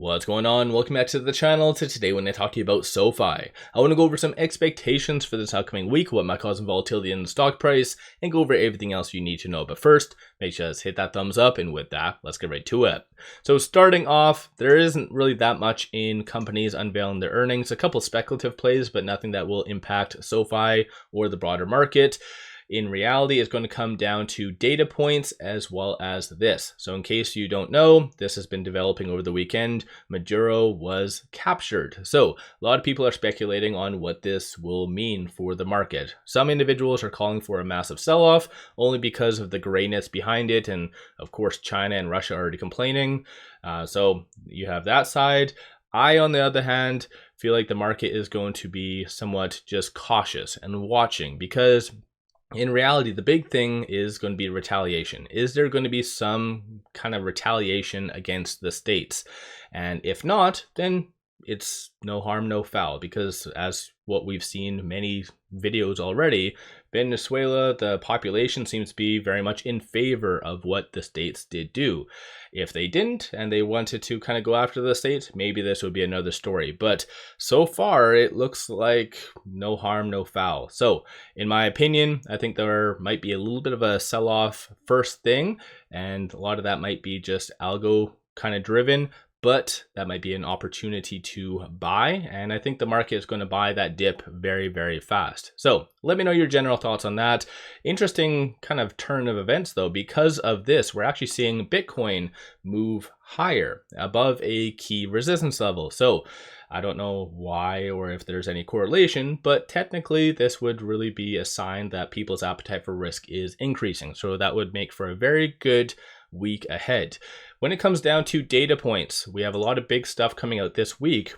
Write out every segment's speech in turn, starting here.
What's going on? Welcome back to the channel. Today when I talk to you about SoFi, I want to go over some expectations for this upcoming week, what might cause some volatility in the stock price, and go over everything else you need to know. But first, make sure to hit that thumbs up, and with that, let's get right to it. So starting off, there isn't really that much in companies unveiling their earnings. A couple speculative plays, but nothing that will impact SoFi or the broader market. In reality, it's going to come down to data points as well as this. So in case you don't know, this has been developing over the weekend. Maduro was captured. So a lot of people are speculating on what this will mean for the market. Some individuals are calling for a massive sell-off only because of the grayness behind it. And of course, China and Russia are already complaining. So you have that side. I, on the other hand, feel like the market is going to be somewhat just cautious and watching, because in reality, the big thing is going to be retaliation. Is there going to be some kind of retaliation against the states? And if not, then it's no harm, no foul, because as what we've seen many videos already, Venezuela, the population seems to be very much in favor of what the states did do. If they didn't and they wanted to kind of go after the states, maybe this would be another story. But so far, it looks like no harm, no foul. So in my opinion, I think there might be a little bit of a sell-off first thing, and a lot of that might be just algo kind of driven. But that might be an opportunity to buy, and I think the market is going to buy that dip very, very fast. So let me know your general thoughts on that. Interesting kind of turn of events though. Because of this, we're actually seeing Bitcoin move higher above a key resistance level. So I don't know why or if there's any correlation, but technically this would really be a sign that people's appetite for risk is increasing. So that would make for a very good week ahead. When it comes down to data points, we have a lot of big stuff coming out this week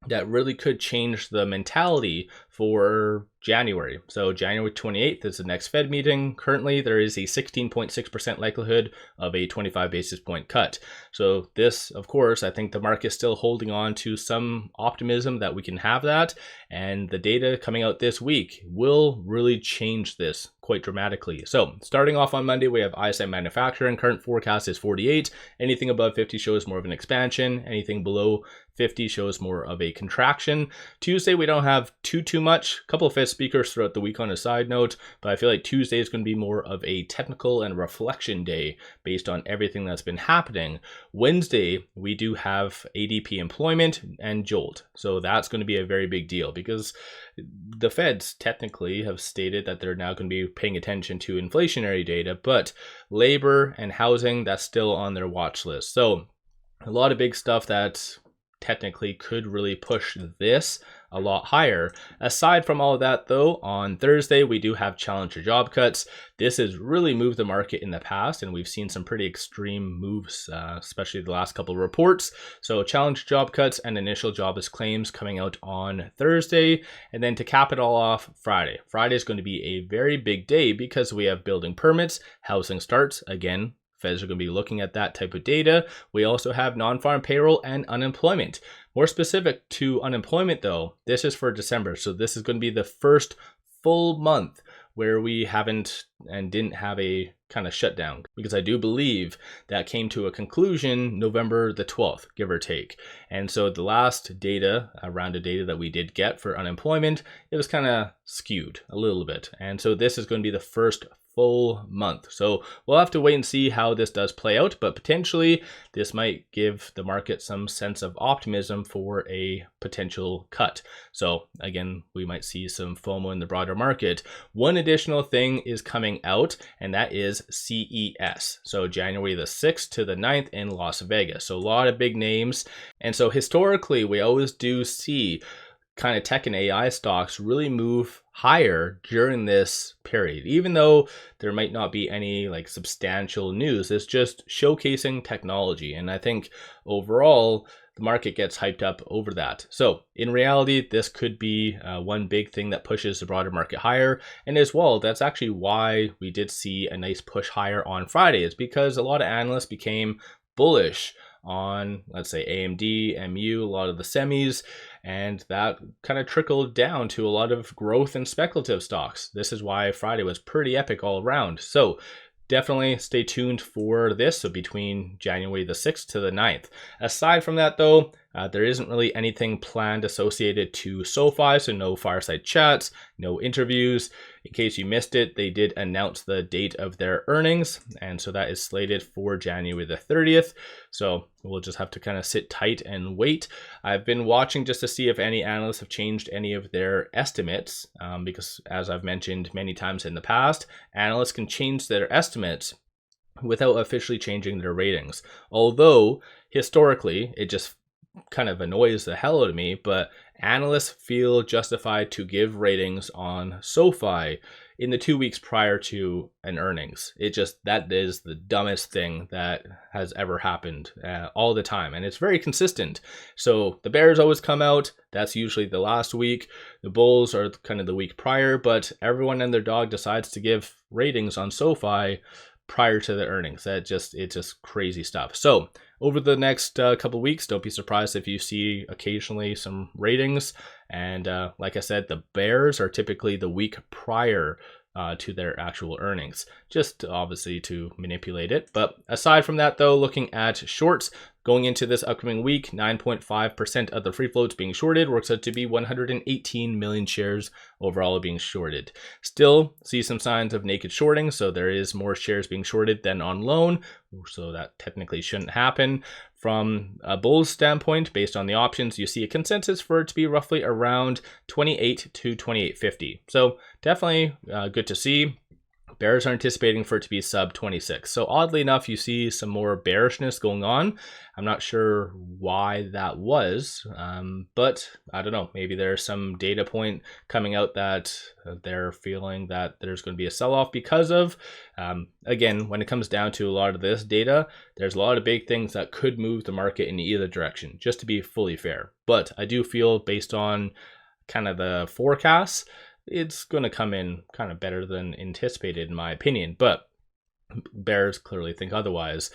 that really could change the mentality for January. So January 28th is the next Fed meeting. Currently, there is a 16.6% likelihood of a 25 basis point cut. So this, of course, I think the market is still holding on to some optimism that we can have that. And the data coming out this week will really change this quite dramatically. So starting off on Monday, we have ISM manufacturing. Current forecast is 48. Anything above 50 shows more of an expansion. Anything below 50 shows more of a contraction. Tuesday, we don't have too much. A couple of Fed speakers throughout the week on a side note, but I feel like Tuesday is going to be more of a technical and reflection day based on everything that's been happening. Wednesday, we do have ADP employment and JOLT. So that's going to be a very big deal, because the Feds technically have stated that they're now going to be paying attention to inflationary data, but labor and housing, that's still on their watch list. So a lot of big stuff that technically could really push this a lot higher. Aside from all of that though, on Thursday, we do have challenger job cuts. This has really moved the market in the past, and we've seen some pretty extreme moves, especially the last couple of reports. So challenger job cuts and initial jobless claims coming out on Thursday. And then to cap it all off, Friday. Friday is going to be a very big day because we have building permits, housing starts, again, Feds are going to be looking at that type of data. We also have non-farm payroll and unemployment. More specific to unemployment though, this is for December. So this is going to be the first full month where we haven't and didn't have a kind of shutdown, because I do believe that came to a conclusion November the 12th, give or take. And so the last data, a round of data that we did get for unemployment, it was kind of skewed a little bit. And so this is going to be the first full month. So we'll have to wait and see how this does play out, but potentially this might give the market some sense of optimism for a potential cut. So again, we might see some FOMO in the broader market. One additional thing is coming out, and that is CES. So January the 6th to the 9th in Las Vegas. So a lot of big names. And so historically, we always do see kind of tech and AI stocks really move higher during this period, even though there might not be any like substantial news. It's just showcasing technology. And I think overall, the market gets hyped up over that. So in reality, this could be one big thing that pushes the broader market higher. And as well, that's actually why we did see a nice push higher on Friday, is because a lot of analysts became bullish on, let's say, AMD, MU, a lot of the semis, and that kind of trickled down to a lot of growth and speculative stocks. This is why Friday was pretty epic all around. So definitely stay tuned for this. So between January the 6th to the 9th. Aside from that though, there isn't really anything planned associated to SoFi, so no fireside chats, no interviews. In case you missed it, they did announce the date of their earnings, and so that is slated for January the 30th. So we'll just have to kind of sit tight and wait. I've been watching just to see if any analysts have changed any of their estimates, because as I've mentioned many times in the past, analysts can change their estimates without officially changing their ratings. Although historically, it just kind of annoys the hell out of me, but analysts feel justified to give ratings on SoFi in the 2 weeks prior to an earnings. That is the dumbest thing that has ever happened all the time, and it's very consistent. So the bears always come out, that's usually the last week. The bulls are kind of the week prior, but everyone and their dog decides to give ratings on SoFi prior to the earnings. It's just crazy stuff. So over the next couple weeks, don't be surprised if you see occasionally some ratings. And like I said, the bears are typically the week prior to their actual earnings, just obviously to manipulate it. But aside from that though, looking at shorts, going into this upcoming week, 9.5% of the free floats being shorted, works out to be 118 million shares overall being shorted. Still see some signs of naked shorting, so there is more shares being shorted than on loan, so that technically shouldn't happen. From a bull's standpoint, based on the options, you see a consensus for it to be roughly around 28 to 28.50. So definitely good to see. Bears are anticipating for it to be sub 26. So oddly enough, you see some more bearishness going on. I'm not sure why that was, but I don't know. Maybe there's some data point coming out that they're feeling that there's going to be a sell-off because of. Again, when it comes down to a lot of this data, there's a lot of big things that could move the market in either direction, just to be fully fair. But I do feel based on kind of the forecasts, it's going to come in kind of better than anticipated in my opinion, but bears clearly think otherwise.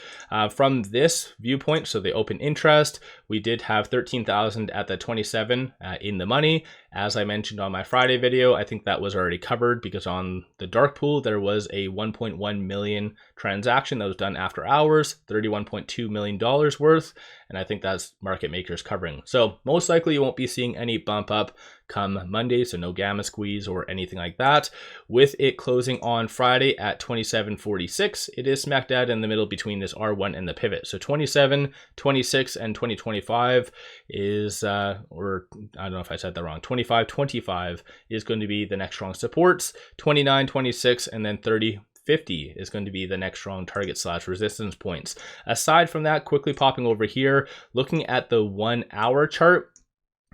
From this viewpoint, so the open interest, we did have 13,000 at the 27 in the money. As I mentioned on my Friday video, I think that was already covered because on the dark pool, there was a 1.1 million transaction that was done after hours, $31.2 million worth. And I think that's market makers covering. So most likely you won't be seeing any bump up come Monday. So no gamma squeeze or anything like that. With it closing on Friday at 27.46, it is smack dab in the middle between this R1 and the pivot. So 27, 26, and 2025 is, or I don't know if I said that wrong, 25, 25 is going to be the next strong supports, 29, 26, and then 30, 50 is going to be the next strong target / resistance points. Aside from that, quickly popping over here, looking at the 1 hour chart.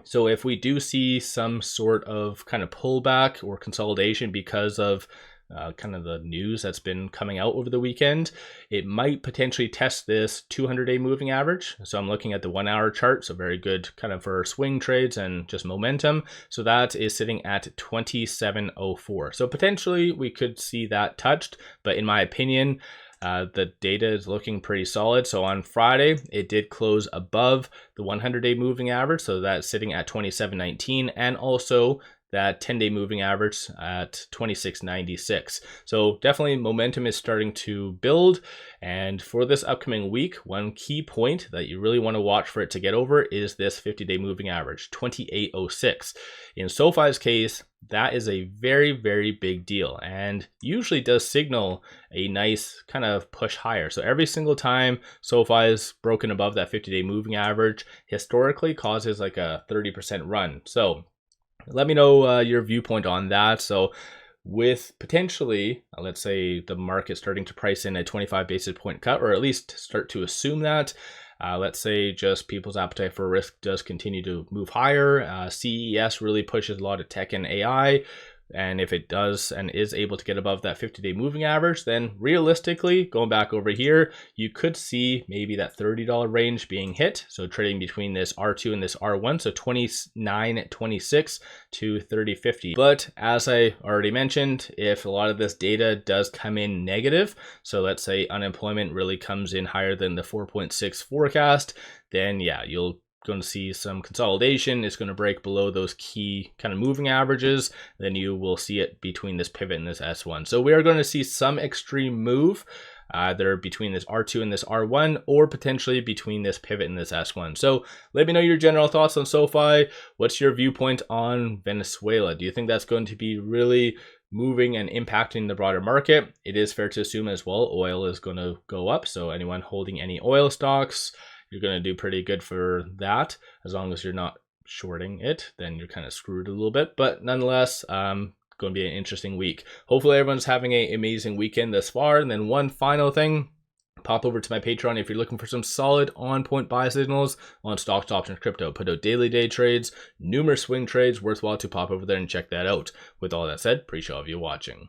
So if we do see some sort of kind of pullback or consolidation because of kind of the news that's been coming out over the weekend, it might potentially test this 200-day moving average. So I'm looking at the 1 hour chart, so very good kind of for swing trades and just momentum. So that is sitting at 27.04. So potentially we could see that touched, but in my opinion, the data is looking pretty solid. So on Friday, it did close above the 100-day moving average. So that's sitting at 27.19, and also that 10-day moving average at 26.96. So definitely momentum is starting to build. And for this upcoming week, one key point that you really want to watch for it to get over is this 50-day moving average, 28.06. In SoFi's case, that is a very, very big deal and usually does signal a nice kind of push higher. So every single time SoFi is broken above that 50-day moving average, historically causes like a 30% run. So let me know your viewpoint on that. So with potentially, let's say the market starting to price in a 25 basis point cut, or at least start to assume that, let's say just people's appetite for risk does continue to move higher. CES really pushes a lot of tech and AI. And if it does and is able to get above that 50-day moving average, then realistically, going back over here, you could see maybe that $30 range being hit. So trading between this R2 and this R1, so 29.26 to 30.50. But as I already mentioned, if a lot of this data does come in negative, so let's say unemployment really comes in higher than the 4.6 forecast, then yeah, you'll going to see some consolidation. It's going to break below those key kind of moving averages. Then you will see it between this pivot and this S1. So we are going to see some extreme move either between this R2 and this R1, or potentially between this pivot and this S1. So let me know your general thoughts on SoFi. What's your viewpoint on Venezuela? Do you think that's going to be really moving and impacting the broader market? It is fair to assume as well oil is going to go up. So anyone holding any oil stocks, you're going to do pretty good for that. As long as you're not shorting it, then you're kind of screwed a little bit. But nonetheless, going to be an interesting week. Hopefully everyone's having an amazing weekend thus far. And then one final thing, pop over to my Patreon if you're looking for some solid on-point buy signals on stocks, options, crypto. Put out daily day trades, numerous swing trades, worthwhile to pop over there and check that out. With all that said, appreciate all of you watching.